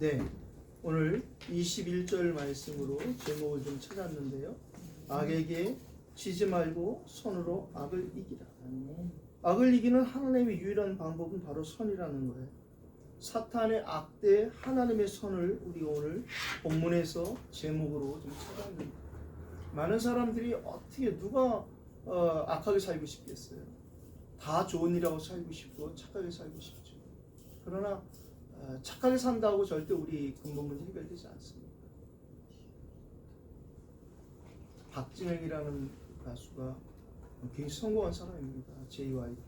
네, 오늘 21절 말씀으로 제목을 좀 찾았는데요. 악에게 지지 말고 선으로 악을 이기라. 악을 이기는 하나님의 유일한 방법은 바로 선이라는 거예요. 사탄의 악대 하나님의 선을 우리가 오늘 본문에서 제목으로 좀 찾았는데, 많은 사람들이 어떻게 누가 악하게 살고 싶겠어요? 다 좋은 일하고 살고 싶고 착하게 살고 싶죠. 그러나 착하게 산다고 절대 우리 근본 문제 해결되지 않습니다. 박진영이라는 가수가 굉장히 성공한 사람입니다. JYP라는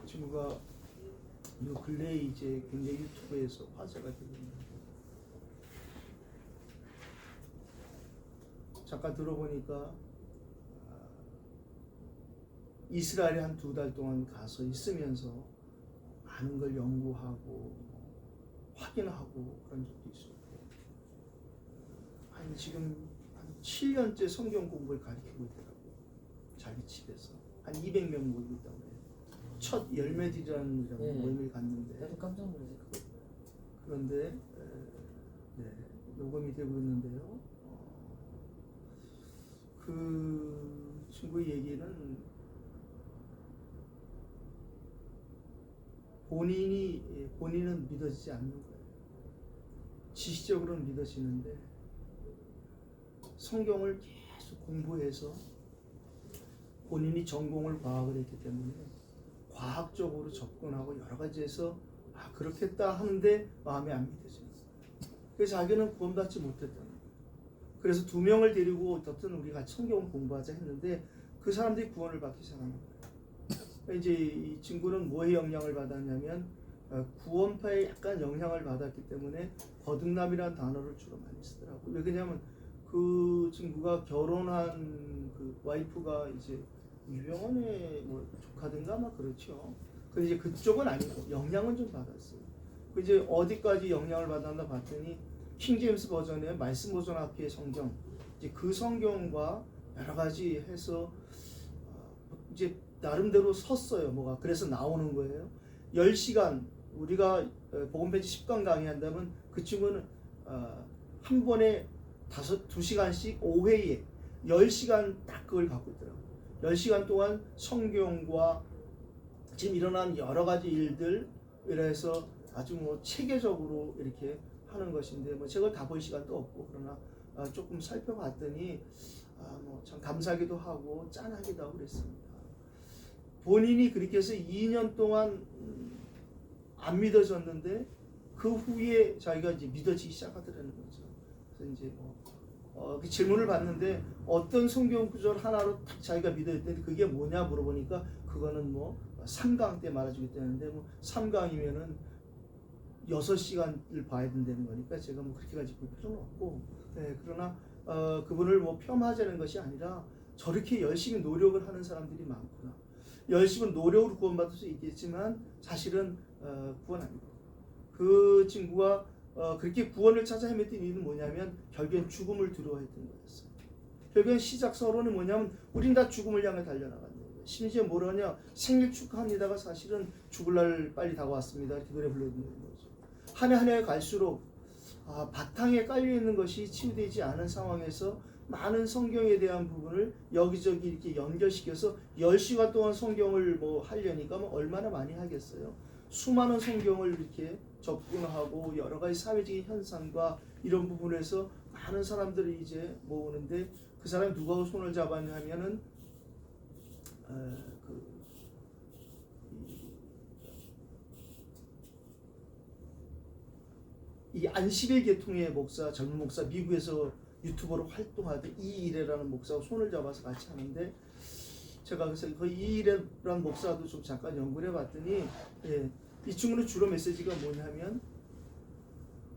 친구가 요 근래에 이제 굉장히 유튜브에서 화제가 되고 있는데, 잠깐 들어보니까 이스라엘에 한 2달 동안 가서 있으면서 많은 걸 연구하고 확인하고 그런 적도 있었고, 지금 한 7년째 성경 공부를 가르치고 있더라고요. 자기 집에서 한 200명 모이고 있다고 해요. 첫 열매디전이라는 모임을 갔는데, 나도 깜짝 놀랐어요. 그런데 녹음이 되고 있는데요. 그 친구의 얘기는 본인은 믿어지지 않는 거예요. 지식적으로는 믿어지는데 성경을 계속 공부해서 본인이 전공을 과학을 했기 때문에 과학적으로 접근하고 여러 가지에서 그렇겠다 하는데 마음에 안 믿어지는 거예요. 그래서 자기는 구원받지 못했다는 거예요. 그래서 2명을 데리고 어떻든 우리 같이 성경을 공부하자 했는데 그 사람들이 구원을 받기 시작하는 거예요. 이제 이 친구는 뭐에 영향을 받았냐면 구원파에 약간 영향을 받았기 때문에 거듭남이라는 단어를 주로 많이 쓰더라고요. 왜냐하면 그 친구가 결혼한 그 와이프가 이제 유병원의 뭐 조카든가 막 그렇죠. 근데 이제 그쪽은 아니고 영향은 좀 받았어요. 그 이제 어디까지 영향을 받았나 봤더니 킹제임스 버전의 말씀 보존 학회의 성경, 이제 그 성경과 여러 가지 해서 이제 나름대로 섰어요. 뭐가 그래서 나오는 거예요. 10시간 우리가 복음편지 10강 강의한다면 그 친구는 한 번에 2시간씩 5회에 10시간 딱 그걸 갖고 있더라고요. 10시간 동안 성경과 지금 일어난 여러 가지 일들, 이래서 아주 뭐 체계적으로 이렇게 하는 것인데, 뭐 제가 다 볼 시간도 없고, 그러나 조금 살펴봤더니 뭐 참 감사하기도 하고 짠하기도 하고 그랬습니다. 본인이 그렇게 해서 2년 동안 안 믿어졌는데 그 후에 자기가 이제 믿어지기 시작하더라는 거죠. 그래서 이제 그 질문을 받는데 어떤 성경 구절 하나로 딱 자기가 믿어졌는데 그게 뭐냐 물어보니까 그거는 뭐 3강 때 말해주겠다는데, 뭐 3강이면은 6시간을 봐야 된다는 거니까 제가 뭐 그렇게까지 볼 필요는 없고, 그러나 그분을 뭐 폄하하자는 것이 아니라 저렇게 열심히 노력을 하는 사람들이 많구나. 열심히 노력으로 구원받을 수 있겠지만 사실은 구원 아닙니다. 그 친구가 그렇게 구원을 찾아 헤맸던 이유는 뭐냐면 결국엔 죽음을 두려워했던 거였어요. 결국엔 시작 서론은 뭐냐면 우린 다 죽음을 향해 달려나간다. 심지어 뭐라냐, 생일 축하합니다가 사실은 죽을 날 빨리 다가왔습니다 이렇게 노래 불러주는 거죠. 한 해 한 해 갈수록 바탕에 깔려있는 것이 치유되지 않은 상황에서 많은 성경에 대한 부분을 여기저기 이렇게 연결시켜서 10시간 동안 성경을 뭐 하려니까 뭐 얼마나 많이 하겠어요. 수많은 성경을 이렇게 접근하고 여러 가지 사회적인 현상과 이런 부분에서 많은 사람들이 이제 모으는데, 그 사람이 누가 손을 잡았냐면은 이 안식일 계통의 목사, 젊은 목사, 미국에서 유튜버로 활동하던 이일해라는 목사가 손을 잡아서 같이 하는데, 제가 그래서 그 이일해라는 목사도 좀 잠깐 연구를 해봤더니, 이 친구는 주로 메시지가 뭐냐면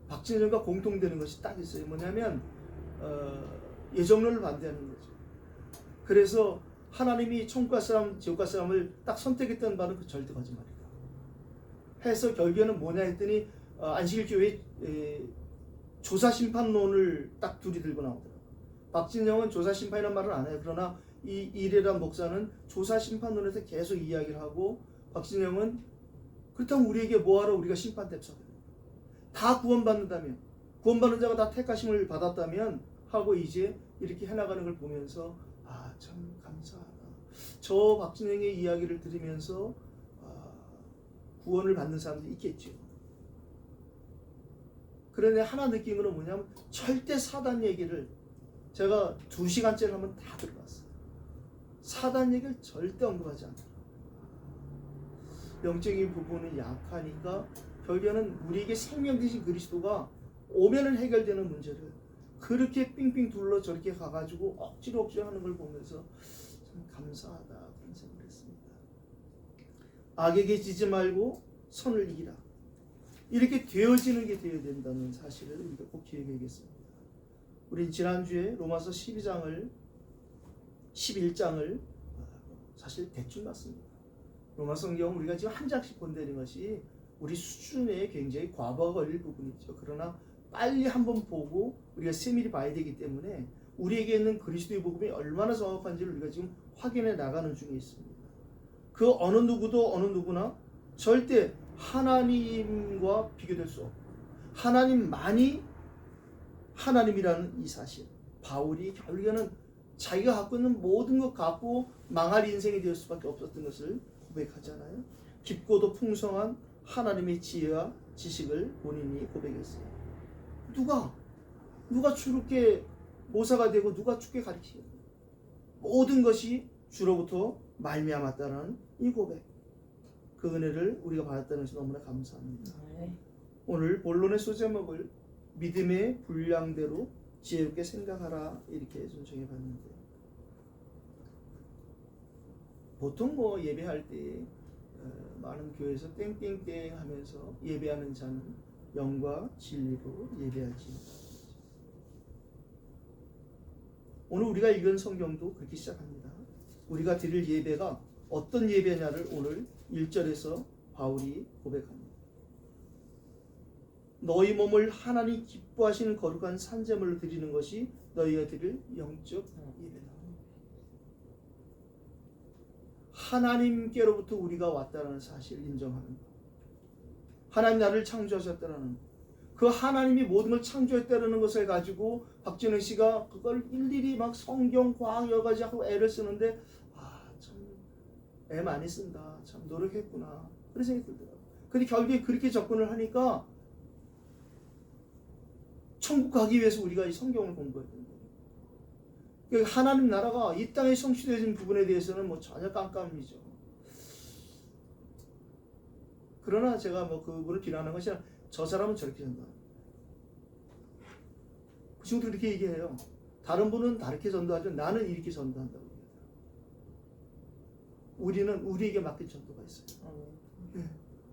박진영과 공통되는 것이 딱 있어요. 뭐냐면 예정론을 반대하는 거죠. 그래서 하나님이 천국 갈 사람, 지옥 갈 사람을 딱 선택했던 바는 그 절대 거짓말이다 해서 결국에는 뭐냐 했더니 안식일 교회 조사 심판론을 딱 둘이 들고 나오더라고요. 박진영은 조사 심판이라는 말을 안 해요. 그러나 이 이래란 목사는 조사 심판론에서 계속 이야기를 하고, 박진영은 그렇다면 우리에게 뭐하러 우리가 심판 대처하냐. 다 구원받는다면, 구원받는 자가 다 택하심을 받았다면 하고 이제 이렇게 해나가는 걸 보면서 아, 참 감사하다. 저 박진영의 이야기를 들으면서 구원을 받는 사람도 있겠죠. 그런데 하나 느낀 건 뭐냐면 절대 사단 얘기를 제가 2시간째를 한번 다 들어봤어요. 사단 얘기를 절대 언급하지 않아요. 영적인 부분은 약하니까 결국에는 우리에게 생명 되신 그리스도가 오면은 해결되는 문제를 그렇게 삥삥 둘러 저렇게 가가지고 억지로 하는 걸 보면서 참 감사하다 그런 생각을 했습니다. 악에게 지지 말고 선을 이기라. 이렇게 되어지는 게 되어야 된다는 사실을 우리가 꼭 기억해야겠습니다. 우린 지난주에 로마서 11장을 사실 대충 봤습니다. 로마 성경 우리가 지금 한 장씩 본다는 것이 우리 수준에 굉장히 과부하가 걸릴 부분이죠. 그러나 빨리 한번 보고 우리가 세밀히 봐야 되기 때문에 우리에게 있는 그리스도의 복음이 얼마나 정확한지를 우리가 지금 확인해 나가는 중에 있습니다. 그 어느 누구나 절대 하나님과 비교될 수 없고 하나님만이 하나님이라는 이 사실, 바울이 결국에는 자기가 갖고 있는 모든 것 갖고 망할 인생이 될 수밖에 없었던 것을 고백하잖아요. 깊고도 풍성한 하나님의 지혜와 지식을 본인이 고백했어요. 누가 주롭게 모사가 되고 누가 주께 가르치고 모든 것이 주로부터 말미암았다는 이 고백, 그 은혜를 우리가 받았다는 것이 너무나 감사합니다. 오늘 본론의 소제목을 믿음의 분량대로 지혜롭게 생각하라 이렇게 정해 봤는데, 보통 예배할 때 많은 교회에서 땡땡땡 하면서 예배하는 자는 영과 진리로 예배하지. 오늘 우리가 읽은 성경도 그렇게 시작합니다. 우리가 드릴 예배가 어떤 예배냐를 오늘 1절에서 바울이 고백합니다. 너희 몸을 하나님 기뻐하시는 거룩한 산제물로 드리는 것이 너희가 드릴 영적 예배다. 하나님께로부터 우리가 왔다는 사실을 인정하는 것. 하나님 나를 창조하셨다는 것. 그 하나님이 모든 걸 창조했다는 것을 가지고 박진영 씨가 그걸 일일이 막 성경 과학 여러 가지 하고 애를 쓰는데 참 애 많이 쓴다. 참 노력했구나. 그런 생각이 들더라고요. 근데 결국에 그렇게 접근을 하니까 천국 가기 위해서 우리가 이 성경을 공부해야 된다. 그러니까 하나님 나라가 이 땅에 성취되어진 부분에 대해서는 전혀 깜깜이죠. 그러나 제가 그분을 비난하는 것이 아니라 저 사람은 저렇게 전다. 그 친구도 그렇게 얘기해요. 다른 분은 다르게 전도하죠. 나는 이렇게 전도한다고 얘기해요. 우리는 우리에게 맡긴 전도가 있어요. 네.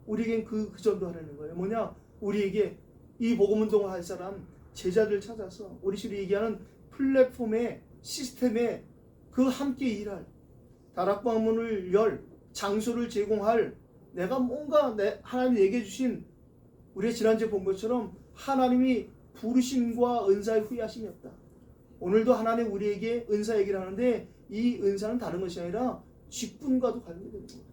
우리에겐 그 전도하려는 거예요. 뭐냐? 우리에게 이 복음운동을 할 사람 제자들 찾아서 우리 식으로 얘기하는 플랫폼에 시스템에 그 함께 일할 다락방문을 열 장소를 제공할 내가 뭔가 하나님이 얘기해 주신 우리가 지난주에 본 것처럼 하나님이 부르심과 은사의 후회하심이 없다. 오늘도 하나님 우리에게 은사 얘기를 하는데 이 은사는 다른 것이 아니라 직분과도 관계되는 거예요.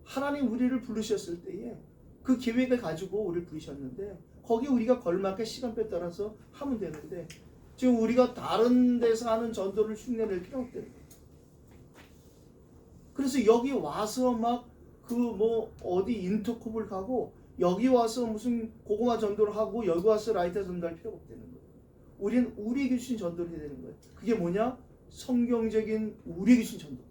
하나님 우리를 부르셨을 때에 그 계획을 가지고 우리를 부르셨는데 거기에 우리가 걸맞게 시간표에 따라서 하면 되는데 지금 우리가 다른 데서 하는 전도를 흉내낼 필요가 없다는 거예요. 그래서 여기 와서 막 어디 인터콥을 가고 여기 와서 무슨 고구마 전도를 하고 여기 와서 라이터 전도할 필요가 없다는 거예요. 우리는 우리에게 주신 전도를 해야 되는 거예요. 그게 뭐냐? 성경적인 우리에게 주신 전도.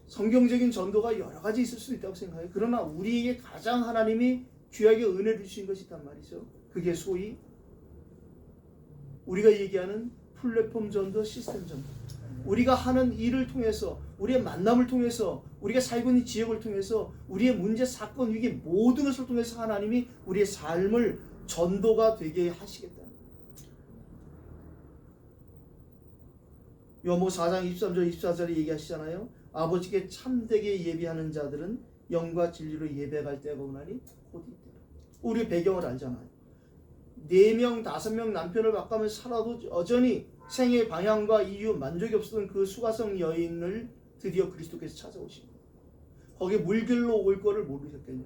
성경적인 전도가 여러 가지 있을 수 있다고 생각해요. 그러나 우리에게 가장 하나님이 귀하게 은혜를 주신 것이 있단 말이죠. 그게 소위 우리가 얘기하는 플랫폼 전도, 시스템 전도. 우리가 하는 일을 통해서, 우리의 만남을 통해서, 우리가 살고 있는 지역을 통해서, 우리의 문제, 사건, 위기 모든 것을 통해서 하나님이 우리의 삶을 전도가 되게 하시겠다. 요한복음 4장 23절 24절에 얘기하시잖아요. 아버지께 참되게 예배하는 자들은 영과 진리로 예배할 때가 오나니 곧 이때라. 우리 배경을 알잖아요. 4명, 5명 남편을 바꾸면 살아도 여전히 생의 방향과 이유, 만족이 없었던 그 수가성 여인을 드디어 그리스도께서 찾아오신 거예요. 거기 물길로 올 거를 모르셨겠냐.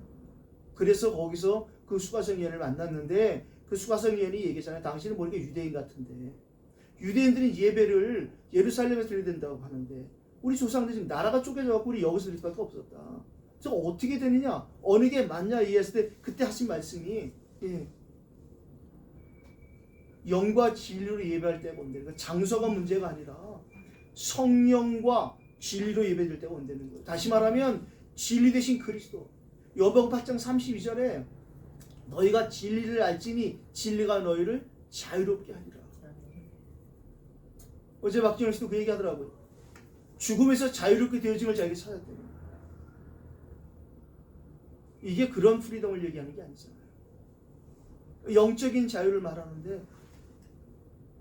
그래서 거기서 그 수가성위원을 만났는데 그 수가성위원이 얘기했잖아요. 당신은 보니까 유대인 같은데 유대인들은 예배를 예루살렘에서 드려야 된다고 하는데 우리 조상들 지금 나라가 쪼개져갖고 우리 여기서 드릴 수밖에 없었다. 그래서 어떻게 되느냐? 어느 게 맞냐 이해했을 때 그때 하신 말씀이 영과 진리로 예배할 때가 온다는 거예요. 장소가 문제가 아니라 성령과 진리로 예배될 때가 온다는 거예요. 다시 말하면 진리 대신 그리스도. 요한복음 8장 32절에 너희가 진리를 알지니 진리가 너희를 자유롭게 하리라. 어제 박진영 씨도 그 얘기 하더라고요. 죽음에서 자유롭게 되어짐을 자기가 찾았대요. 이게 그런 프리덤을 얘기하는 게 아니잖아요. 영적인 자유를 말하는데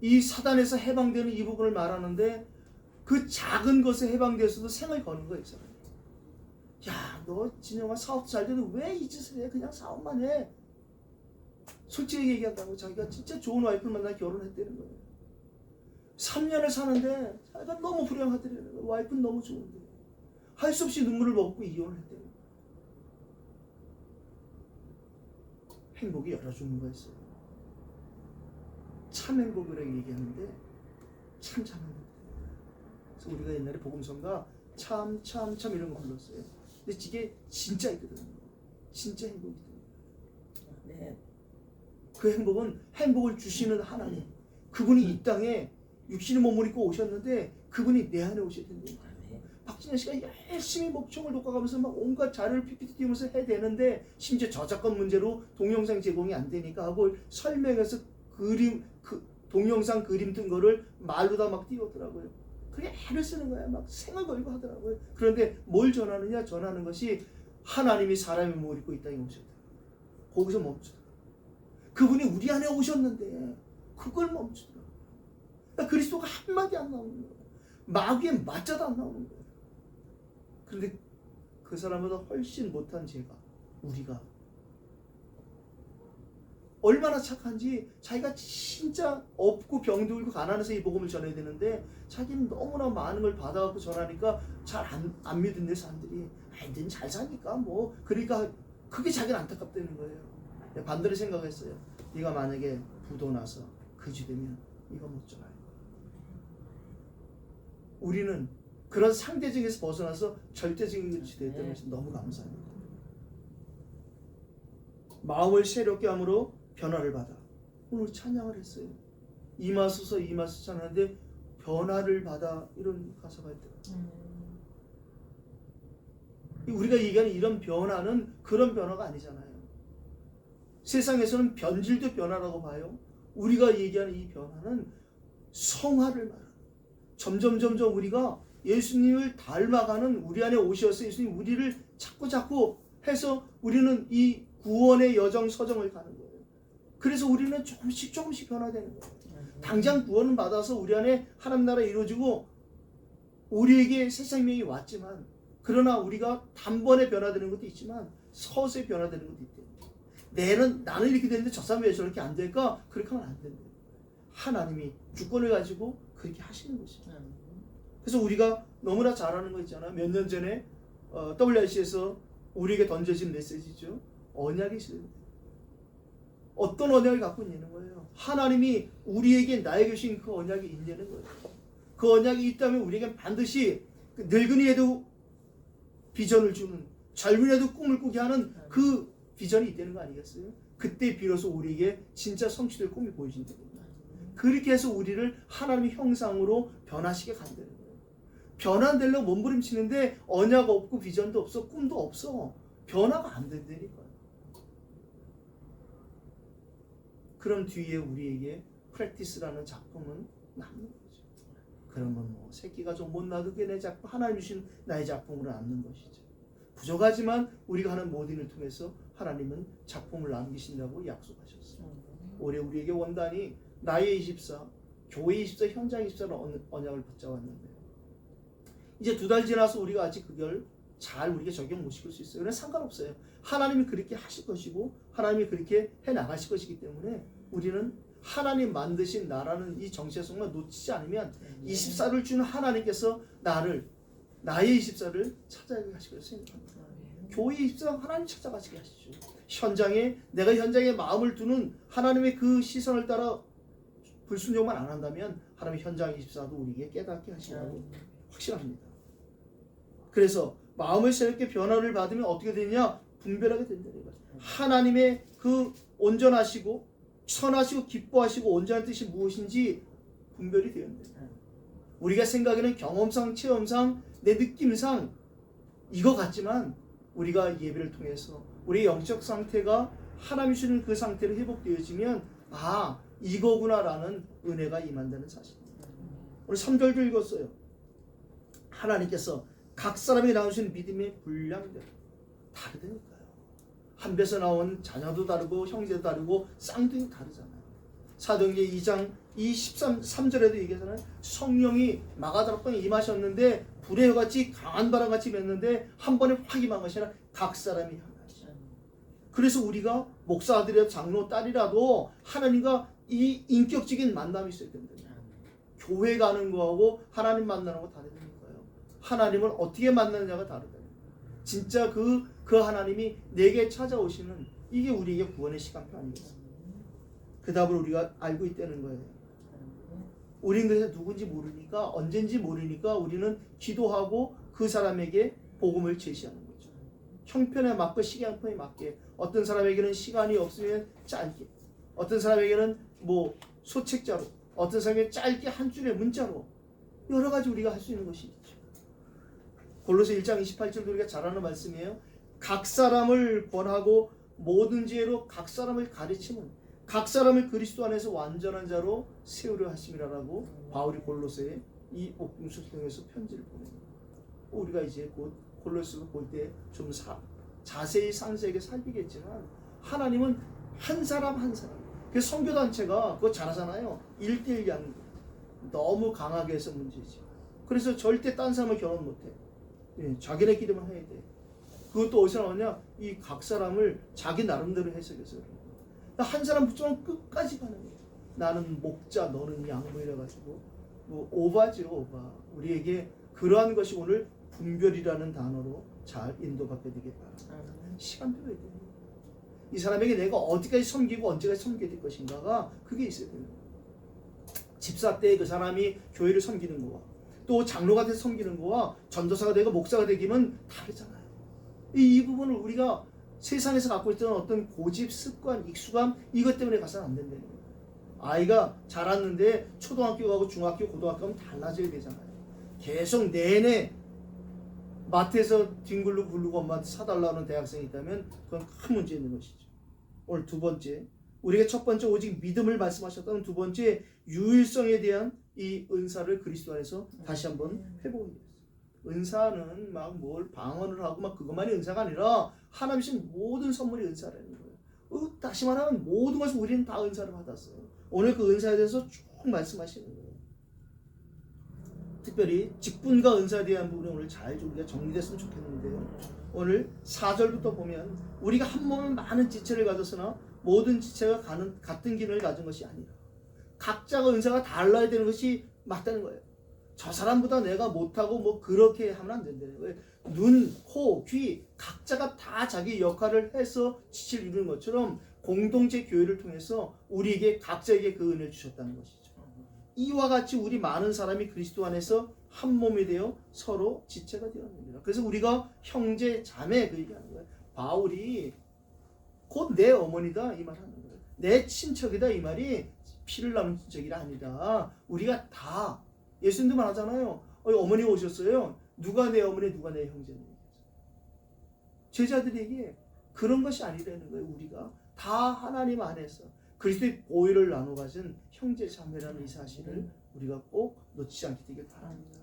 이 사단에서 해방되는 이 부분을 말하는데 그 작은 것에 해방되어서도 생을 거는 거 있잖아요. 야, 너 진영아 사업 잘 되는데 왜 이 짓을 해? 그냥 사업만 해. 솔직히 얘기한다고 자기가 진짜 좋은 와이프를 만나 결혼했다는 거예요. 3년을 사는데 자기가 너무 불행하더라는 거예요. 와이프는 너무 좋은데 할 수 없이 눈물을 먹고 이혼을 했대요. 행복이 여러 종류가 있어요. 참 행복이라고 얘기하는데 참 행복. 그래서 우리가 옛날에 복음성가 참 이런 거 불렀어요. 근데 이게 진짜 있거든요. 진짜 행복이거든요. 네. 그 행복은 행복을 주시는 하나님. 그분이 이 땅에 육신의 몸을 입고 오셨는데 그분이 내 안에 오셔야 된다는 거예요. 박진현 씨가 열심히 목청을 독학하면서 막 온갖 자료를 PPT 띄우면서 해야 되는데 심지어 저작권 문제로 동영상 제공이 안 되니까 하고 설명해서 그림 동영상 그림 뜬 거를 말로다 막 띄웠더라고요. 그게 애를 쓰는 거야. 막 생을 걸고 하더라고요. 그런데 뭘 전하느냐? 전하는 것이 하나님이 사람의 몸을 입고 이 땅에 오셨다. 거기서 멈추더라. 그분이 우리 안에 오셨는데 그걸 멈추더라. 그러니까 그리스도가 한마디 안 나오는 거야. 마귀의 맞자도 안 나오는 거야. 그런데 그 사람보다 훨씬 못한 제가 우리가 얼마나 착한지 자기가 진짜 없고 병도 들고 가난해서 이 복음을 전해야 되는데 자기는 너무나 많은 걸 받아갖고 전하니까 잘 안 믿는데 사람들이 넌 잘 사니까 뭐 그러니까 그게 자기는 안타깝다는 거예요. 반대로 생각했어요. 네가 만약에 부도 나서 거지 되면 이거 못 전할 거야. 우리는 그런 상대적에서 벗어나서 절대적인 것이 되었다는 것이 너무 감사합니다. 마음을 새롭게 함으로 변화를 받아. 오늘 찬양을 했어요. 이마소서 찬양하는데 변화를 받아 이런 가사가 있더라고요. 우리가 얘기하는 이런 변화는 그런 변화가 아니잖아요. 세상에서는 변질도 변화라고 봐요. 우리가 얘기하는 이 변화는 성화를 말하는 점점 우리가 예수님을 닮아가는 우리 안에 오셔서 예수님 우리를 자꾸 해서 우리는 이 구원의 여정 서정을 가는 거예요. 그래서 우리는 조금씩 변화되는 거예요. 당장 구원은 받아서 우리 안에 하나님 나라 이루어지고 우리에게 새 생명이 왔지만 그러나 우리가 단번에 변화되는 것도 있지만 서서히 변화되는 것도 있대요. 나는 이렇게 되는데 저 사람이 왜 저렇게 안 될까? 그렇게 하면 안 된대요. 하나님이 주권을 가지고 그렇게 하시는 것이죠. 그래서 우리가 너무나 잘 아는 거 있잖아요. 몇 년 전에 WRC에서 우리에게 던져진 메시지죠. 언약이 있습니다. 어떤 언약을 갖고 있냐는 거예요. 하나님이 우리에게 나에게 주신 그 언약이 있냐는 거예요. 그 언약이 있다면 우리에게 반드시 늙은이에도 비전을 주는, 젊은이에도 꿈을 꾸게 하는 그 비전이 있다는 거 아니겠어요? 그때 비로소 우리에게 진짜 성취될 꿈이 보여진다는 거예요. 그렇게 해서 우리를 하나님의 형상으로 변화시켜 간다는 거예요. 변화되려고 몸부림치는데 언약 없고 비전도 없어, 꿈도 없어. 변화가 안 된다니까요. 그럼 뒤에 우리에게 프랙티스라는 작품은 남는 거죠. 그러면 뭐 새끼가 좀 못 나도 그게 내 작품, 하나님 주신 나의 작품으로 남는 것이죠. 부족하지만 우리가 하는 모든 일을 통해서 하나님은 작품을 남기신다고 약속하셨어요. 올해 우리에게 원단이 나의 24, 교회 24, 현장 24는 언약을 붙잡았는데 이제 2달 지나서 우리가 아직 그걸 잘 우리가 적용 못 시킬 수 있어요. 그래서 상관없어요. 하나님이 그렇게 하실 것이고 하나님이 그렇게 해나가실 것이기 때문에 우리는 하나님 만드신 나라는 이 정체성만 놓치지 않으면 24를 주는 하나님께서 나의 24를 찾아가게 하실 것을 생각합니다. 교회 24는 하나님 찾아가시게 하시죠. 내가 현장에 마음을 두는 하나님의 그 시선을 따라 불순종만 안 한다면 하나님의 현장 24도 우리에게 깨닫게 하시라고 확신합니다. 그래서 마음을 새롭게 변화를 받으면 어떻게 되냐? 분별하게 된다는 거예요. 하나님의 그 온전하시고 선하시고 기뻐하시고 온전한 뜻이 무엇인지 분별이 되었는데, 우리가 생각에는 경험상 체험상 내 느낌상 이거 같지만 우리가 예배를 통해서 우리의 영적 상태가 하나님 주시는 그 상태로 회복되어지면 아 이거구나라는 은혜가 임한다는 사실입니다. 오늘 3절도 읽었어요. 하나님께서 각 사람이 나오신 믿음의 분량대로 다르다니까요. 한 배에서 나온 자녀도 다르고 형제도 다르고 쌍둥이 다르잖아요. 사도행전 2장 3절에도 얘기하잖아요. 성령이 마가다락방에 임하셨는데 불의 같이 강한 바람같이 맺는데 한 번에 확 임한 것이 아니라 각 사람이 하나씩. 그래서 우리가 목사들이라도 장로 딸이라도 하나님과 이 인격적인 만남이 있어야 된다. 교회 가는 거하고 하나님 만나는 거 다르다니까요. 하나님을 어떻게 만나느냐가 다르다. 진짜 그 하나님이 내게 찾아오시는 이게 우리에게 구원의 시간표 아니겠습니까? 그 답을 우리가 알고 있다는 거예요. 우리는 그래서 누군지 모르니까 언젠지 모르니까 우리는 기도하고 그 사람에게 복음을 제시하는 거죠. 형편에 맞고 시간표에 맞게 어떤 사람에게는 시간이 없으면 짧게, 어떤 사람에게는 뭐 소책자로, 어떤 사람에게는 짧게 한 줄의 문자로 여러 가지 우리가 할 수 있는 것이 있죠. 골로새 1장 28절도 우리가 잘 아는 말씀이에요. 각 사람을 권하고 모든 지혜로 각 사람을 가르치는 각 사람을 그리스도 안에서 완전한 자로 세우려 하심이라라고 바울이 골로새에 이 복음서를 통해서 편지를 보냅니다. 우리가 이제 곧 골로새를 볼 때 좀 자세히 상세하게 살피겠지만 하나님은 한 사람 한 사람. 그 선교단체가 그거 잘하잖아요. 1:1 양육. 너무 강하게 해서 문제지. 그래서 절대 딴 사람을 결혼 못해. 자기네끼리만 해야 돼. 그것도 어디서 나오냐? 이 각 사람을 자기 나름대로 해석해서 한 사람 붙잡으면 끝까지 가는 거예요. 나는 목자, 너는 양, 뭐 이래가지고 뭐 오바죠, 오바. 우리에게 그러한 것이 오늘 분별이라는 단어로 잘 인도받게 되길 바랍니다. 시간표가 있대요. 이 사람에게 내가 어디까지 섬기고 언제까지 섬겨야 될 것인가가 그게 있어야 돼요. 집사 때 그 사람이 교회를 섬기는 거와 또 장로가 돼서 섬기는 거와 전도사가 되고 목사가 되기는 다르잖아요. 이 부분을 우리가 세상에서 갖고 있던 어떤 고집, 습관, 익숙함 이것 때문에 가서는 안 된다는 거예요. 아이가 자랐는데 초등학교 가고 중학교, 고등학교 가면 달라져야 되잖아요. 계속 내내 마트에서 뒹굴고 굴르고 엄마한테 사달라는 대학생이 있다면 그건 큰 문제 있는 것이죠. 오늘 두 번째, 우리가 첫 번째 오직 믿음을 말씀하셨다면 두 번째 유일성에 대한 이 은사를 그리스도 안에서 다시 한번 회복을 했어요. 은사는 막 뭘 방언을 하고 막 그것만이 은사가 아니라 하나님 주신 모든 선물이 은사라는 거예요. 다시 말하면 모든 것을 우리는 다 은사를 받았어요. 오늘 그 은사에 대해서 쭉 말씀하시는 거예요. 특별히 직분과 은사에 대한 부분이 오늘 잘 우리가 정리됐으면 좋겠는데요. 오늘 4절부터 보면 우리가 한 몸은 많은 지체를 가졌으나 모든 지체가 같은 기능을 가진 것이 아니라 각자가 은사가 달라야 되는 것이 맞다는 거예요. 저 사람보다 내가 못하고 뭐 그렇게 하면 안 된다는 거예요. 눈, 코, 귀 각자가 다 자기 역할을 해서 지체를 이루는 것처럼 공동체 교회를 통해서 우리에게 각자에게 그 은혜를 주셨다는 것이죠. 이와 같이 우리 많은 사람이 그리스도 안에서 한 몸이 되어 서로 지체가 되었습니다. 그래서 우리가 형제, 자매 그 얘기하는 거예요. 바울이 곧 내 어머니다 이 말 하는 거예요. 내 친척이다 이 말이 피를 남은 친척이라 아니라 우리가 다 예수님도 말하잖아요. 어머니 오셨어요. 누가 내 어머니 누가 내 형제니. 제자들에게 그런 것이 아니라는 거예요. 우리가 다 하나님 안에서 그리스도의 보혈을 나눠 가진 형제 자매라는 이 사실을 우리가 꼭 놓치지 않게 되길 바랍니다.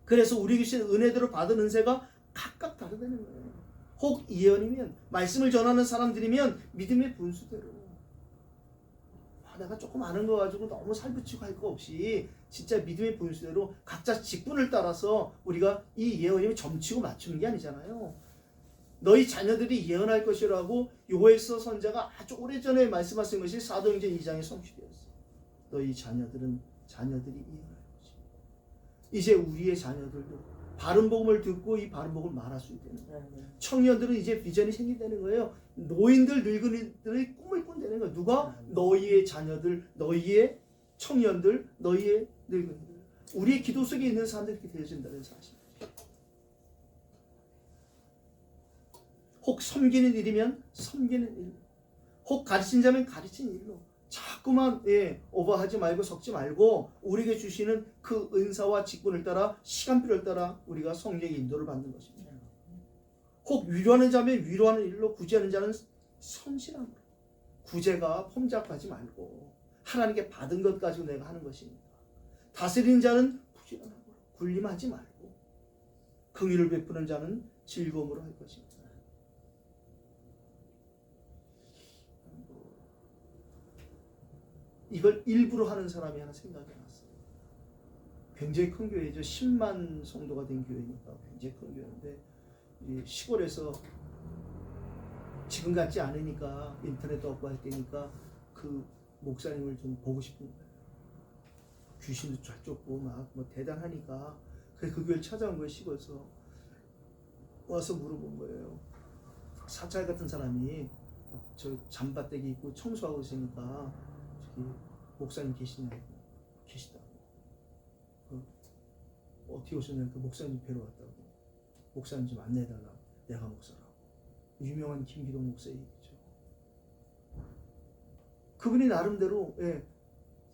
그래서 우리에게 주신 은혜대로 받은 은혜가 각각 다르다는 거예요. 혹 예언이면 말씀을 전하는 사람들이면 믿음의 분수대로 내가 조금 아는 거 가지고 너무 살붙이고 할 거 없이 진짜 믿음의 분수대로 각자 직분을 따라서 우리가 이 예언임을 점치고 맞추는 게 아니잖아요. 너희 자녀들이 예언할 것이라고 요에서 선자가 아주 오래전에 말씀하신 것이 사도행전 2장에 성취되었어요. 너희 자녀들이 예언할 것이다. 이제 우리의 자녀들도 바른 복음을 듣고 이 바른 복음을 말할 수 있다는 거예요. 청년들은 이제 비전이 생긴다는 거예요. 노인들, 늙은이들의 꿈을 꾼다는 거예요. 누가? 너희의 자녀들, 너희의 청년들, 너희의 늙은이들. 우리의 기도 속에 있는 사람들이 이렇게 되어진다는 사실. 혹 섬기는 일이면 섬기는 일, 혹 가르친 자면 가르친 일로. 자꾸만 오버하지 말고 섞지 말고 우리에게 주시는 그 은사와 직분을 따라 시간표를 따라 우리가 성령의 인도를 받는 것입니다. 혹 위로하는 자면 위로하는 일로, 구제하는 자는 성실함으로. 구제가 폼잡하지 말고 하나님께 받은 것 가지고 내가 하는 것입니다. 다스리는 자는 부지런하고 굴림하지 말고 긍휼을 베푸는 자는 즐거움으로 할 것입니다. 이걸 일부러 하는 사람이 하나 생각이 났어요. 굉장히 큰 교회죠. 10만 성도가 된 교회니까 굉장히 큰 교회인데 시골에서 지금 같지 않으니까 인터넷도 없고 할 때니까 그 목사님을 좀 보고 싶은 거예요. 귀신도 잘 쫓고 막 뭐 대단하니까 그래서 그 교회를 찾아온 거예요. 시골에서 와서 물어본 거예요. 사찰 같은 사람이 저 잠바떼기 입고 청소하고 있으니까 목사님 계시냐고. 계시다고. 어떻게 오셨냐고. 그 목사님 뵈러 왔다고. 목사님 좀 안내해달라. 내가 목사라고. 유명한 김기동 목사 얘기죠. 그분이 나름대로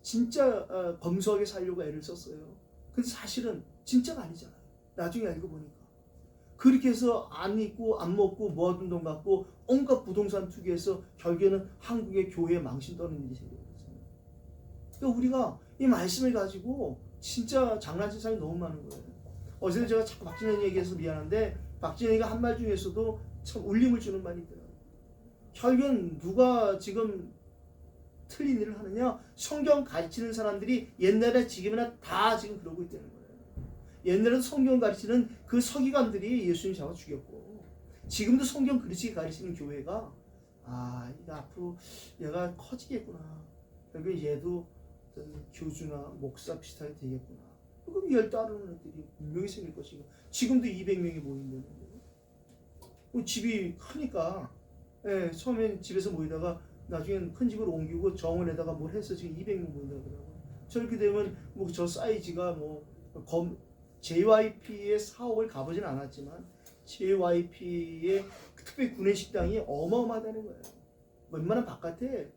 진짜 검소하게 살려고 애를 썼어요. 근데 사실은 진짜가 아니잖아요. 나중에 알고 보니까. 그렇게 해서 안 입고 안 먹고 모아둔 돈 갖고 온갖 부동산 투기해서 결국에는 한국의 교회에 망신 떠는 일이 생겨요. 그러니까 우리가 이 말씀을 가지고 진짜 장난칠 사람이 너무 많은 거예요. 어제 제가 자꾸 박진영이 얘기해서 미안한데 박진영이가 한 말 중에서도 참 울림을 주는 말이 있더라고요. 결국엔 누가 지금 틀린 일을 하느냐? 성경 가르치는 사람들이 옛날에 지금이나 다 지금 그러고 있다는 거예요. 옛날에는 성경 가르치는 그 서기관들이 예수님 잡아 죽였고 지금도 성경 그렇게 가르치는 교회가 이거 앞으로 얘가 커지겠구나. 결국에 얘도 어떤 교주나 목사 비슷하게 되겠구나. 그럼 얘를 따르는 애들이 분명히 생길 것이고 지금도 200명이 모인다는데 집이 크니까 처음엔 집에서 모이다가 나중엔 큰 집으로 옮기고 정원에다가 뭘 해서 지금 200명 모인다 그러더라고요. 저렇게 되면 뭐 저 사이즈가 JYP의 사옥을 가보진 않았지만 JYP의 특별 구내식당이 어마어마하다는 거예요. 웬만한 바깥에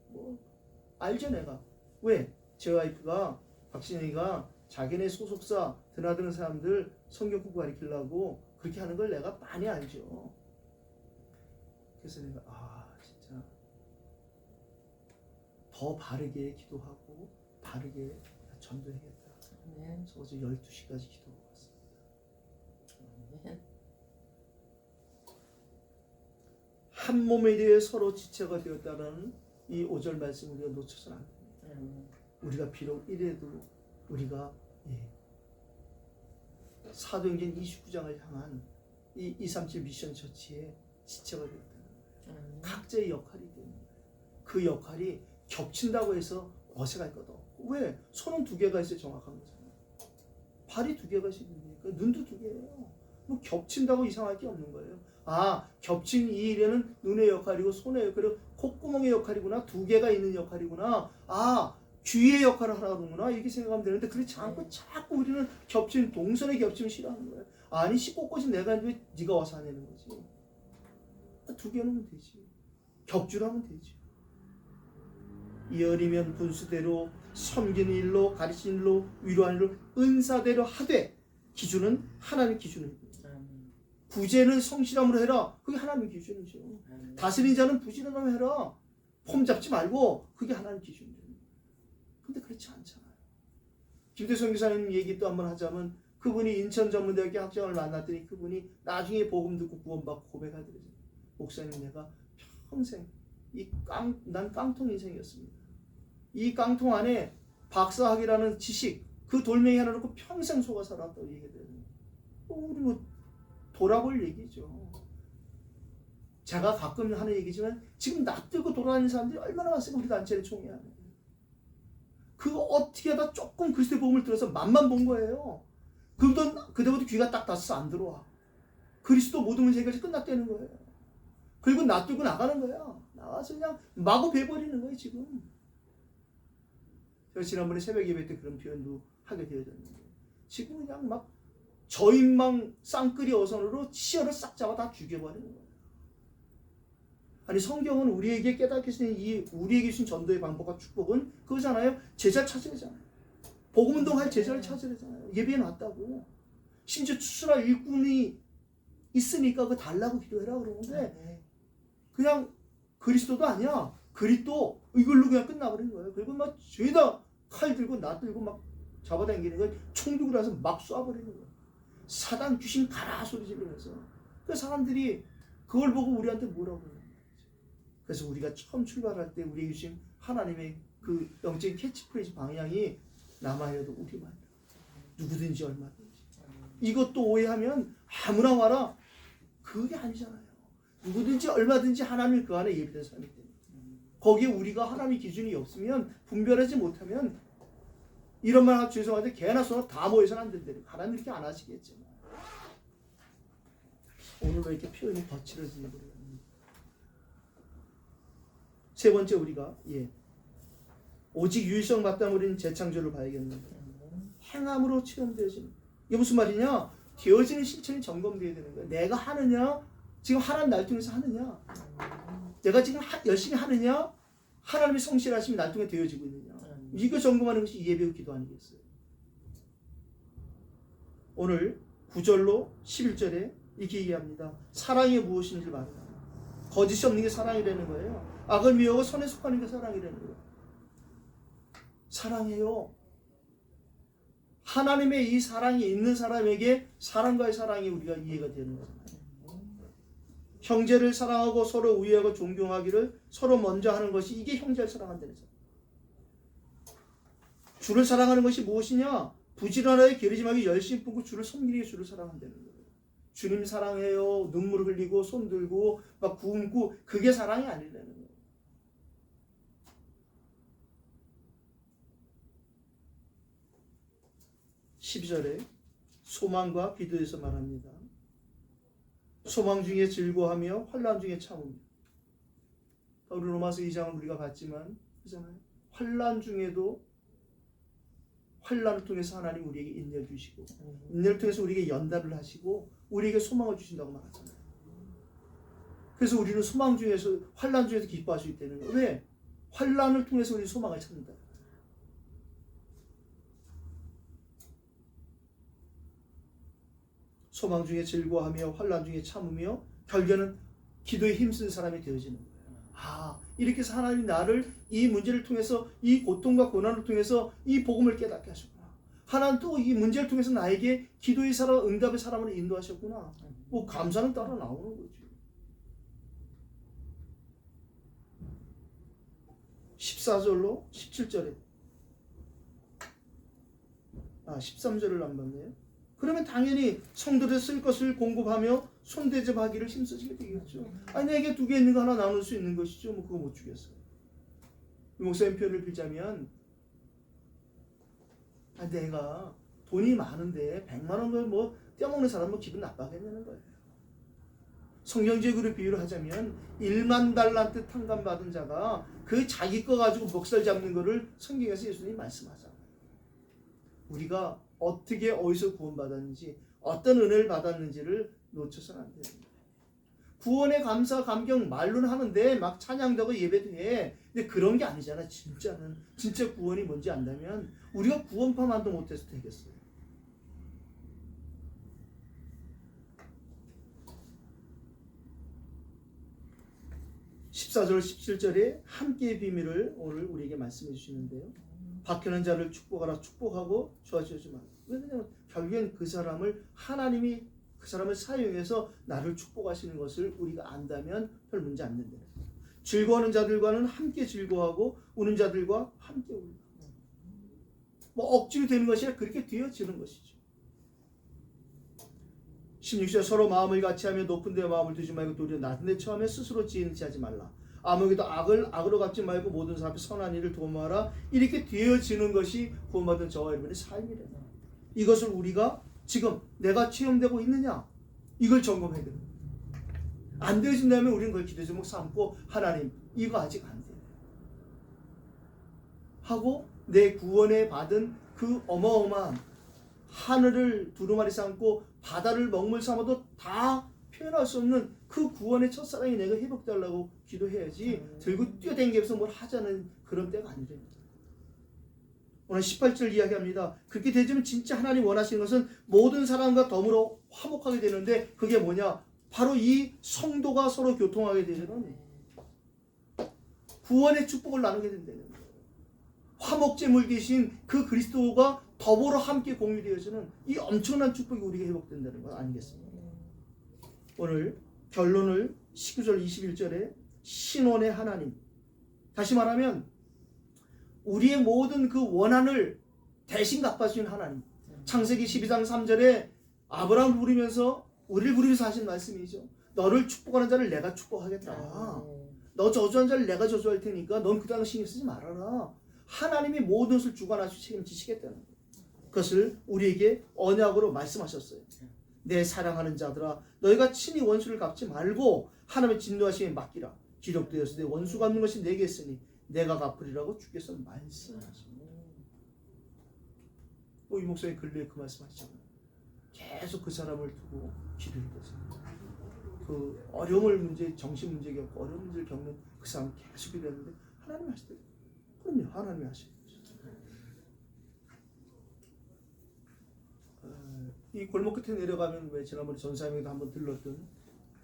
알죠 내가. 왜? JYP가 박신영이가 자기네 소속사 드나드는 사람들 성경 공부 가르치려고 그렇게 하는 걸 내가 많이 알죠. 그래서 내가 진짜 더 바르게 기도하고 바르게 전도해야겠다. 그래서 어제 12시까지 기도하고 왔습니다. 한 몸에 대해 서로 지체가 되었다는 이 5절 말씀 우리가 놓쳐서는 안 됩니다. 우리가 비록 이래도 우리가 사도행전 29장을 향한 이 237 미션 처치에 지체가 되었다는 거예요. 각자의 역할이 되는 거예요. 그 역할이 겹친다고 해서 어색할 것도 없고. 왜? 손은 두 개가 있어야 정확한 거잖아요. 발이 두 개가 있으니까 눈도 두 개예요. 뭐 겹친다고 이상할 게 없는 거예요. 겹친 이 일에는 눈의 역할이고 손의 역할이고 콧구멍의 역할이구나. 두 개가 있는 역할이구나. 귀의 역할을 하라는구나. 이렇게 생각하면 되는데 그렇지 않고 자꾸 우리는 겹친 동선의 겹침을 싫어하는 거예요. 아니 씻고꽃이 내가 했는데 왜 네가 와서 안 하는 거지? 두 개 놓으면 되지. 격주하면 되지. 이어리면 분수대로 섬기는 일로 가르치는 일로 위로하는 일로 은사대로 하되 기준은 하나님 기준입니다. 구제는 성실함으로 해라. 그게 하나님 기준이죠. 다스리는 자는 부지런함으로 해라. 폼 잡지 말고 그게 하나님 기준이죠. 근데 그렇지 않잖아요. 김대성 교사님 얘기 또 한번 하자면 그분이 인천전문대학교 학장을 만났더니 그분이 나중에 복음 듣고 구원받고 고백하더래요. 목사님 내가 평생 난 깡통 인생이었습니다. 이 깡통 안에 박사학위라는 지식 그 돌멩이 하나 놓고 평생 속아 살았다고 얘기해요. 우리 돌아볼 얘기죠. 제가 가끔 하는 얘기지만 지금 낯들고 돌아다니는 사람들이 얼마나 많습니까? 우리 단체를 총회하는. 그거 어떻게 하다 조금 그리스도의 복음을 들어서 맛만 본 거예요. 그때부터 귀가 딱 닫아서 안 들어와. 그리스도 모든 문제 해결이 끝났다는 거예요. 그리고 놔두고 나가는 거야. 나가서 그냥 마구 베버리는 거예요 지금. 제가 지난번에 새벽 예배 때 그런 표현도 하게 되어졌는데 지금 그냥 막 저인망 쌍끌이 어선으로 치어를 싹 잡아 다 죽여버리는 거예요. 아니 성경은 우리에게 깨닫게 주신 이 우리에게 주신 전도의 방법과 축복은 그거잖아요. 제자를 찾으래잖아요. 복음운동할 제자를 찾으래잖아요. 예배에 놨다고. 심지어 추수할 일꾼이 있으니까 그거 달라고 기도해라 그러는데 그냥 그리스도도 아니야. 그리스도 이걸로 그냥 끝나버린 거예요. 그리고 막 죄다 칼 들고 나 들고 막 잡아당기는 거예요. 총 들고 나서 막 쏴버리는 거예요. 사단 귀신 가라 소리 지르면서. 그 사람들이 그걸 보고 우리한테 뭐라고 해요. 그래서 우리가 처음 출발할 때 우리에게 주신 하나님의 그 영적인 캐치프레이즈 방향이 남아야도 우리만 누구든지 얼마든지. 이것도 오해하면 아무나 와라. 그게 아니잖아요. 누구든지 얼마든지 하나님 그 안에 예비된 사람이기 때문에. 거기에 우리가 하나님의 기준이 없으면 분별하지 못하면 이런 말 하면 죄송한데 개나 소나 다 모여서는 안 된대요. 하나님 이렇게 안 하시겠지만. 오늘 왜 이렇게 표현이 거칠어지는지 모르겠네요. 세 번째 우리가 오직 유일성 마땅 우리는 재창조를 봐야겠는데 행함으로 체험되어지는 이게 무슨 말이냐? 되어지는 실천이 점검되어야 되는 거예요. 내가 하느냐? 지금 하나님 날 통해서 하느냐? 내가 지금 열심히 하느냐? 하나님의 성실하심이 날 통해 되어지고 있느냐? 이거 점검하는 것이 예배의 기도 아니겠어요? 오늘 9절로 11절에 이렇게 얘기합니다. 사랑이 무엇인지 말하라. 거짓이 없는 게 사랑이라는 거예요. 악을 미워하고 선에 속하는 게 사랑이라는 거예요. 사랑해요. 하나님의 이 사랑이 있는 사람에게 사람과의 사랑이 우리가 이해가 되는 거잖아요. 형제를 사랑하고 서로 우애하고 존경하기를 서로 먼저 하는 것이 이게 형제를 사랑한다는 거죠. 주를 사랑하는 것이 무엇이냐? 부지런하게 게으르지 열심히 품고 주를 섬기는 게 주를 사랑한다는 거예요. 주님 사랑해요. 눈물 흘리고 손 들고 막 굶고 그게 사랑이 아니라는 거예요. (12절에) 소망과 기도에서 말합니다. 소망 중에 즐거워하며 환난 중에 참으며. 우리 로마서 2장을 우리가 봤지만 그렇잖아요. 환난 중에도 환난을 통해서 하나님 우리에게 인내를 주시고 인내를 통해서 우리에게 연단을 하시고 우리에게 소망을 주신다고 말하잖아요. 그래서 우리는 소망 중에서 환난 중에서 기뻐할 수 있다는 거예요. 왜? 환난을 통해서 우리 소망을 찾는다. 소망 중에 즐거워하며 환난 중에 참으며 결국에는 기도에 힘쓴 사람이 되어지는 거예요. 이렇게 해서 하나님이 나를 이 문제를 통해서 이 고통과 고난을 통해서 이 복음을 깨닫게 하셨구나. 하나님 또 이 문제를 통해서 나에게 기도의 사람, 응답의 사람으로 인도하셨구나. 뭐 감사는 따라 나오는 거지. 14절로 17절에 13절을 안 봤네요. 그러면 당연히 성도들 쓸 것을 공급하며 손대접하기를 힘쓰시게 되겠죠. 내게 2개 있는 거 하나 나눌 수 있는 것이죠. 뭐 그거 못 주겠어요. 목사님 표현을 빌자면 내가 돈이 많은데 100만 원을 뭐 떼어먹는 사람은 기분 나빠하겠냐는 거예요. 성경적으로 비유를 하자면 1만 달란트 탕감받은 자가 그 자기 거 가지고 목살 잡는 거를 성경에서 예수님이 말씀하잖아요. 우리가 어떻게 어디서 구원받았는지 어떤 은혜를 받았는지를 놓쳐서는 안 돼요. 구원의 감사 감격 말로는 하는데 막 찬양도 하고 예배도 해. 근데 그런 게 아니잖아. 진짜는 진짜 구원이 뭔지 안다면 우리가 구원파만도 못해서 되겠어요. (14절) (17절에) 함께의 비밀을 오늘 우리에게 말씀해 주시는데요. 박해하는 자를 축복하라. 축복하고 좋아지지 말라. 왜냐하면 결국엔 그 사람을 하나님이 그 사람을 사용해서 나를 축복하시는 것을 우리가 안다면 별 문제 안 된다. 즐거워하는 자들과는 함께 즐거워하고 우는 자들과 함께 울고. 뭐 억지로 되는 것이 아니라 그렇게 되어지는 것이죠. 16절 서로 마음을 같이 하며 높은 데 마음을 두지 말고 도리어 낮은 데 처하며 스스로 지혜는 취하지 말라. 아무에게도 악을 악으로 갚지 말고 모든 사람이 선한 일을 도모하라. 이렇게 되어지는 것이 구원받은 저와 여러분의 삶이래요. 이것을 우리가 지금 내가 체험되고 있느냐? 이걸 점검해야 됩니다. 안 되어진다면 우리는 그걸 기도 제목 삼고 하나님 이거 아직 안 돼. 하고 내 구원에 받은 그 어마어마한 하늘을 두루마리 삼고 바다를 먹물 삼아도 다 표현할 수 없는 그 구원의 첫사랑이 내가 회복되려고 기도해야지 들고 뛰어다니면서 뭘 하자는 그런 때가 아니랍니다. 오늘 18절 이야기합니다. 그렇게 되지만 진짜 하나님 원하시는 것은 모든 사람과 더불어 화목하게 되는데 그게 뭐냐? 바로 이 성도가 서로 교통하게 되는 구원의 축복을 나누게 된다는 거예요. 화목제물 되신 그 그리스도가 더불어 함께 공유되어지는 이 엄청난 축복이 우리에게 회복된다는 것 아니겠습니까? 오늘 결론을 19절 21절에 신원의 하나님, 다시 말하면 우리의 모든 그 원한을 대신 갚아주신 하나님. 창세기 12장 3절에 아브라함을 부르면서 우리를 부르면서 하신 말씀이죠. 너를 축복하는 자를 내가 축복하겠다. 너 저주한 자를 내가 저주할 테니까 넌 그 땅을 신경 쓰지 말아라. 하나님이 모든 것을 주관하시고 책임지시겠다는 거예요. 그것을 우리에게 언약으로 말씀하셨어요. 내 사랑하는 자들아 너희가 친히 원수를 갚지 말고 하나님의 진노하심에 맡기라. 기록되었으되 원수 갚는 것이 내게 있으니 내가 갚으리라고 주께서 말씀하십니다. 이 목사님 근래에 그 말씀하시잖아요. 계속 그 사람을 두고 기도했거든요. 그 어려움을 문제, 정신 문제 겪고 어려운 문제를 겪는 그 사람 계속 기도했는데 하나님이 하시더라고요. 그럼요, 하나님이 하시죠. 이 골목 끝에 내려가면 왜 지난번에 전사님에도 한번 들렀던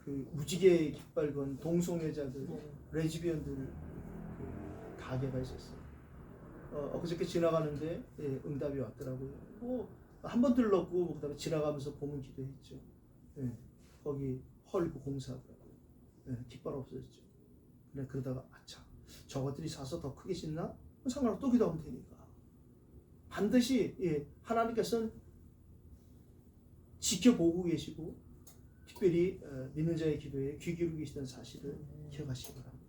그 무지개 깃발 건 동성애자들, 레즈비언들 그 가게가 있었어요. 엊그저께 지나가는데 응답이 왔더라고요. 한번 들렀고 그다음에 지나가면서 보면 기도했죠. 거기 헐고 공사하더라고요. 깃발 없어졌죠. 그러다가 아차 저것들이 사서 더 크게 짓나? 상관없어 또 기도하면 되니까. 반드시 하나님께서는 지켜보고 계시고 특별히 믿는 자의 기도에 귀 기울이고 계시다는 사실을 기억하시기 바랍니다.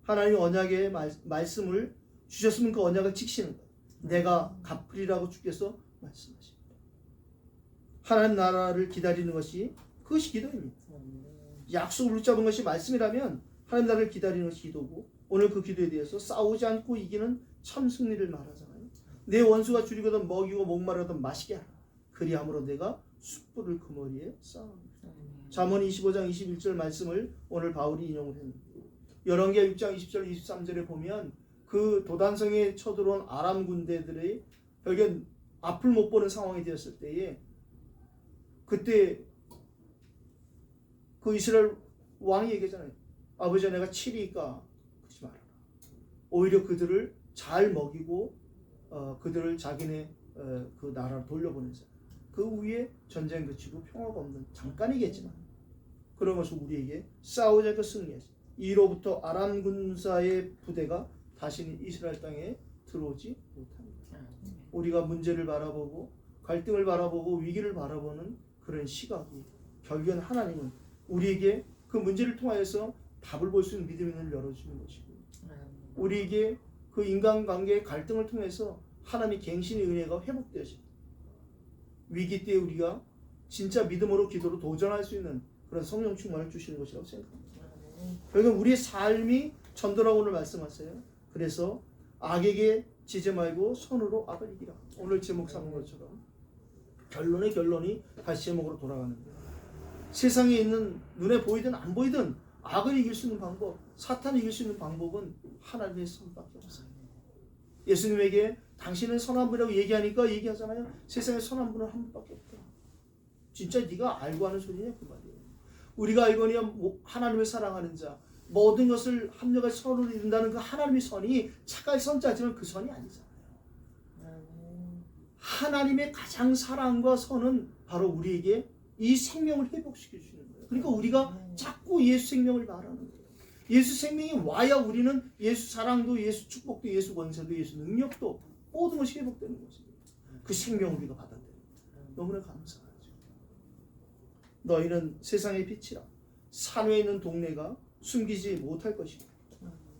하나님 언약의 말씀을 주셨으면 그 언약을 지키시는 거예요. 내가 갚으리라고 주께서 말씀하십니다. 하나님 나라를 기다리는 것이 그것이 기도입니다. 약속을 붙잡은 것이 말씀이라면 하나님 나라를 기다리는 것이 기도고 오늘 그 기도에 대해서 싸우지 않고 이기는 참 승리를 말하잖아요. 내 원수가 줄이거든 먹이고 목마르거든 마시게 하라. 그리함으로 내가 숯불을 그 머리에 쌓아옵니다. 잠언 25장 21절 말씀을 오늘 바울이 인용을 했는데 열왕기하 6장 20절 23절에 보면 그 도단성에 쳐들어온 아람 군대들의 결국엔 앞을 못 보는 상황이 되었을 때에 그때 그 이스라엘 왕이 얘기했잖아요. 아버지 내가 치리까 그러지 말아라. 오히려 그들을 잘 먹이고 그들을 자기네 그 나라로 돌려보내자. 그 후에 전쟁 그치고 평화가 없는 잠깐이겠지만 그런 것을 우리에게 싸우자 그 승리했습니다. 이로부터 아람 군사의 부대가 다시는 이스라엘 땅에 들어오지 못합니다. 우리가 문제를 바라보고 갈등을 바라보고 위기를 바라보는 그런 시각이 결국엔 하나님은 우리에게 그 문제를 통하여서 답을 볼 수 있는 믿음의 눈을 열어주는 것이고 우리에게 그 인간관계의 갈등을 통해서 하나님의 갱신의 은혜가 회복되어집니다. 위기 때 우리가 진짜 믿음으로 기도로 도전할 수 있는 그런 성령 충만을 주시는 것이라고 생각합니다. 결국 우리의 삶이 전도라고 오늘 말씀하세요. 그래서 악에게 지지 말고 손으로 악을 이기라. 오늘 제목 삼은 것처럼 결론의 결론이 다시 제목으로 돌아가는데 세상에 있는 눈에 보이든 안 보이든 악을 이길 수 있는 방법, 사탄을 이길 수 있는 방법은 하나님의 손밖에 없어요. 예수님에게 당신은 선한 분이라고 얘기하니까 얘기하잖아요. 세상에 선한 분은 한 분밖에 없다. 진짜 네가 알고 하는 소리냐 그 말이에요. 우리가 알거니와 하나님을 사랑하는 자 모든 것을 합력할 선으로 이룬다는 그 하나님의 선이 착할 선자지만 그 선이 아니잖아요. 하나님의 가장 사랑과 선은 바로 우리에게 이 생명을 회복시켜 주시는 거예요. 그러니까 우리가 자꾸 예수 생명을 말하는 거예요. 예수 생명이 와야 우리는 예수 사랑도 예수 축복도 예수 권세도 예수 능력도 모든 것이 회복되는 것입니다. 그 생명을 우리가 받아들여요. 너무나 감사하죠. 너희는 세상의 빛이라 산에 있는 동네가 숨기지 못할 것이고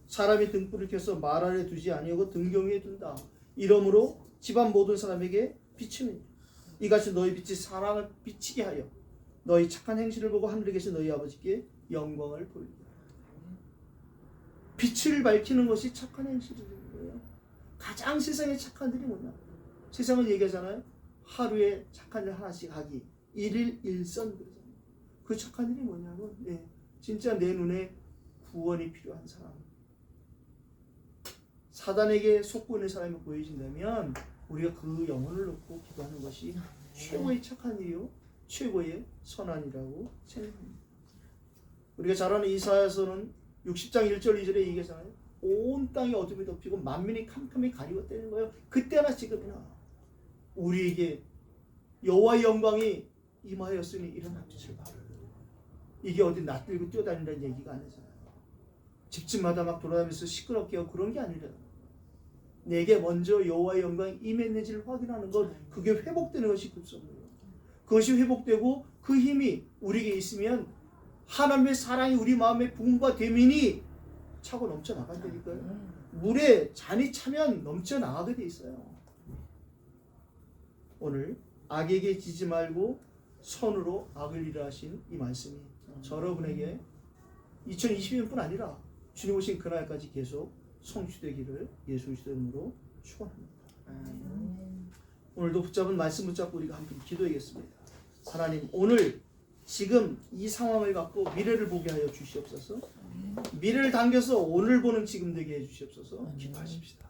사람이 등불을 켜서 말 아래 두지 아니하고 등경 위에 둔다. 이러므로 집안 모든 사람에게 비추는 이같이 너희 빛이 사랑을 비치게 하여 너희 착한 행실을 보고 하늘에 계신 너희 아버지께 영광을 돌리라. 빛을 밝히는 것이 착한 행실인 거예요. 가장 세상에 착한 일이 뭐냐? 세상은 얘기하잖아요. 하루에 착한 일 하나씩 하기. 일일 일선 그러잖아요. 그 착한 일이 뭐냐면 진짜 내 눈에 구원이 필요한 사람, 사단에게 속고 있는 사람이 보여진다면 우리가 그 영혼을 놓고 기도하는 것이 최고의 착한 일이요 최고의 선한이라고 생각합니다. 우리가 잘 아는 이사야서는 60장 1절 2절에 얘기하잖아요. 온 땅이 어둠이 덮이고 만민이 캄캄히 가리웠다는 거예요. 그때나 지금이나 우리에게 여호와의 영광이 임하였으니 일어나 빛을 발하라. 이게 어디 낯들고 뛰어다닌다는 얘기가 아니잖아요. 집집마다 막 돌아다니면서 시끄럽게 하고 그런 게 아니라 내게 먼저 여호와의 영광이 임했는지를 확인하는 것, 그게 회복되는 것이 급선무예요. 그것이 회복되고 그 힘이 우리에게 있으면 하나님의 사랑이 우리 마음에 부흥과 대민이 차고 넘쳐나간다니까요. 물에 잔이 차면 넘쳐나가게 돼 있어요. 오늘 악에게 지지 말고 선으로 악을 일하신 이 말씀이 여러분에게 2020년뿐 아니라 주님 오신 그날까지 계속 성취되기를 예수 그리스도의 이름으로 축원합니다. 오늘도 붙잡은 말씀 붙잡고 우리가 함께 기도하겠습니다. 하나님, 오늘 지금 이 상황을 갖고 미래를 보게 하여 주시옵소서. 미래를 당겨서 오늘 보는 지금 되게 해 주시옵소서. 기도하십시다.